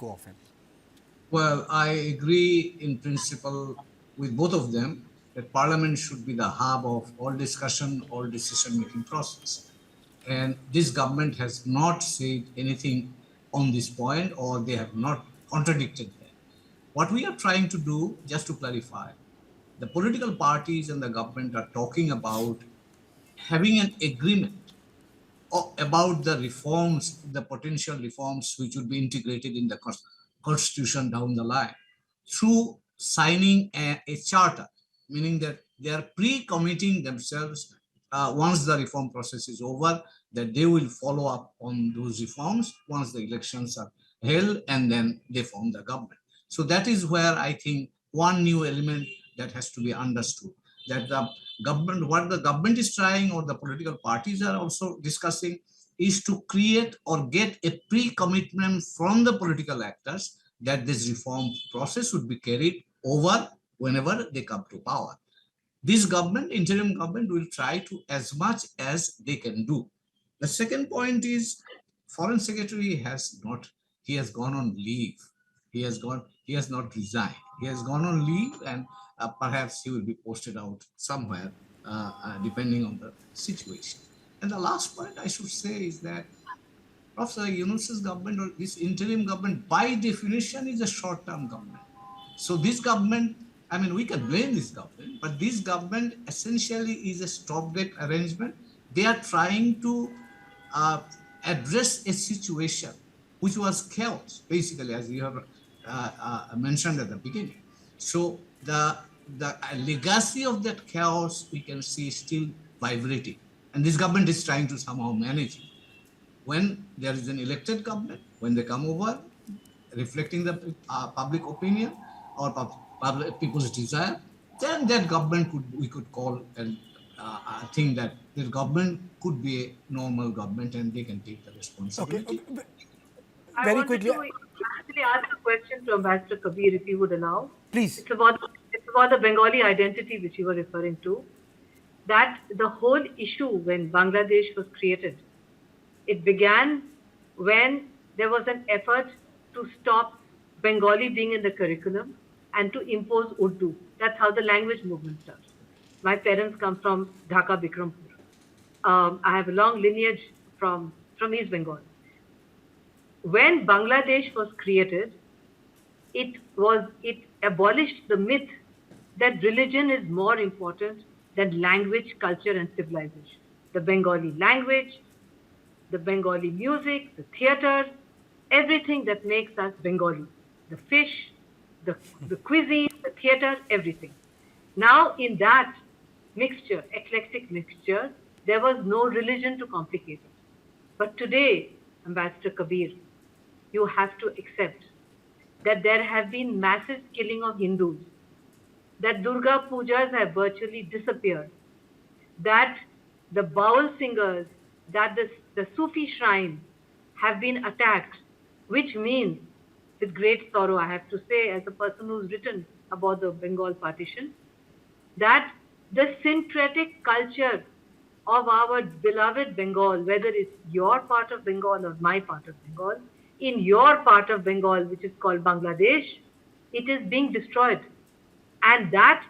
echo of him. Well, I agree in principle with both of them that Parliament should be the hub of all discussion, all decision-making process. And this government has not said anything on this point, or they have not contradicted that. What we are trying to do, just to clarify, the political parties and the government are talking about having an agreement about the reforms, the potential reforms which would be integrated in the constitution down the line through signing a charter, meaning that they are pre-committing themselves once the reform process is over, that they will follow up on those reforms once the elections are held, and then they form the government. So that is where I think one new element that has to be understood, that the government, what the government is trying, or the political parties are also discussing, is to create or get a pre-commitment from the political actors that this reform process would be carried over whenever they come to power. This government, interim government, will try to as much as they can do. The second point is, foreign secretary has not, he has gone on leave. He has not resigned. He has gone on leave, and perhaps he will be posted out somewhere, depending on the situation. And the last point I should say is that Professor Yunus's government, or this interim government, by definition, is a short-term government. So this government, I mean, we can blame this government, but this government essentially is a stopgap arrangement. They are trying to address a situation which was chaos, basically, as you have mentioned at the beginning. So the legacy of that chaos, we can see, still vibrating, and this government is trying to somehow manage it. When there is an elected government, when they come over, reflecting the public opinion or people's desire, then that government we could call, and I think that this government could be a normal government and they can take the responsibility. Okay. I Very wanted quickly, to actually ask a question to Ambassador Kabir, if you would allow. please. It's about the Bengali identity which you were referring to. That the whole issue when Bangladesh was created, it began when there was an effort to stop Bengali being in the curriculum and to impose Urdu. That's how the language movement started. My parents come from Dhaka, Bikrampur. I have a long lineage from East Bengal. When Bangladesh was created, it abolished the myth that religion is more important than language, culture, and civilization. The Bengali language, the Bengali music, the theatre, everything that makes us Bengali. The fish, the cuisine, the theatre, everything. Now, in that mixture, eclectic mixture, there was no religion to complicate it. But today, Ambassador Kabir, you have to accept that there have been massive killing of Hindus, that Durga Pujas have virtually disappeared, that the Baul singers, that the Sufi shrines have been attacked, which means, with great sorrow, I have to say, as a person who's written about the Bengal partition, that the syncretic culture of our beloved Bengal, whether it's your part of Bengal or my part of Bengal, in your part of Bengal, which is called Bangladesh, it is being destroyed. And that,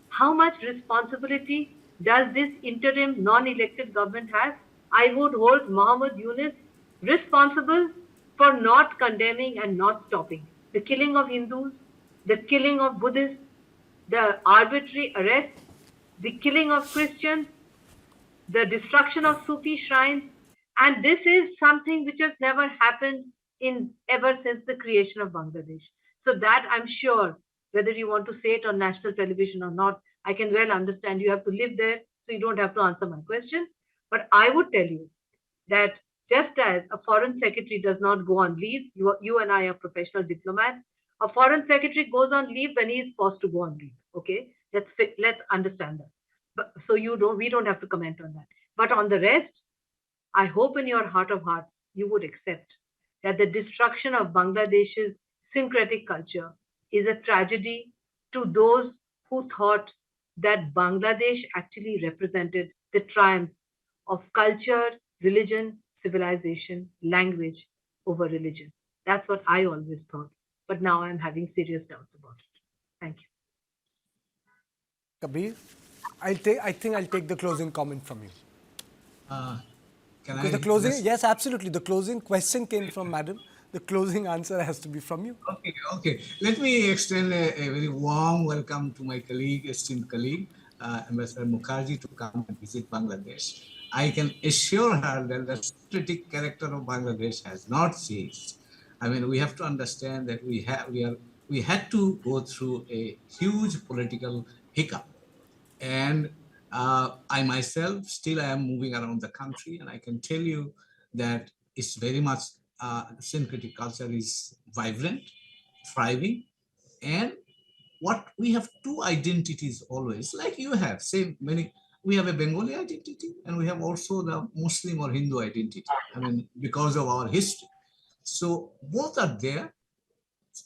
how much responsibility does this interim non-elected government have? I would hold Muhammad Yunus responsible for not condemning and not stopping the killing of Hindus, the killing of Buddhists, the arbitrary arrests, the killing of Christians, the destruction of Sufi shrines. And this is something which has never happened ever since the creation of Bangladesh. So that, I'm sure, whether you want to say it on national television or not, I can well understand you have to live there, so you don't have to answer my question. But I would tell you that just as a foreign secretary does not go on leave, you and I are professional diplomats. A foreign secretary goes on leave when he is forced to go on leave. Okay, let's understand that. But, so we don't have to comment on that. But on the rest, I hope in your heart of hearts you would accept that the destruction of Bangladesh's syncretic culture is a tragedy to those who thought that Bangladesh actually represented the triumph of culture, religion, civilization, language over religion. That's what I always thought. But now I'm having serious doubts about it. Thank you. Kabir, I think I'll take the closing comment from you. Uh, can Because the I closing, just yes, absolutely. The closing question came from Madam. The closing answer has to be from you. Okay, okay. Let me extend a very warm welcome to my colleague, esteemed colleague, Ambassador Mukherjee, to come and visit Bangladesh. I can assure her that the sympathetic character of Bangladesh has not changed. I mean, we have to understand that we had to go through a huge political hiccup, and I myself still am moving around the country, and I can tell you that it's very much syncretic culture is vibrant, thriving, and what we have two identities always, like you have, same many. We have a Bengali identity, and we have also the Muslim or Hindu identity. I mean, because of our history. So both are there.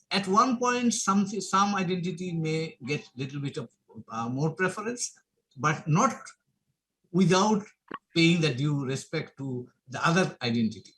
At one point, some identity may get a little bit of more preference, but not without paying the due respect to the other identity.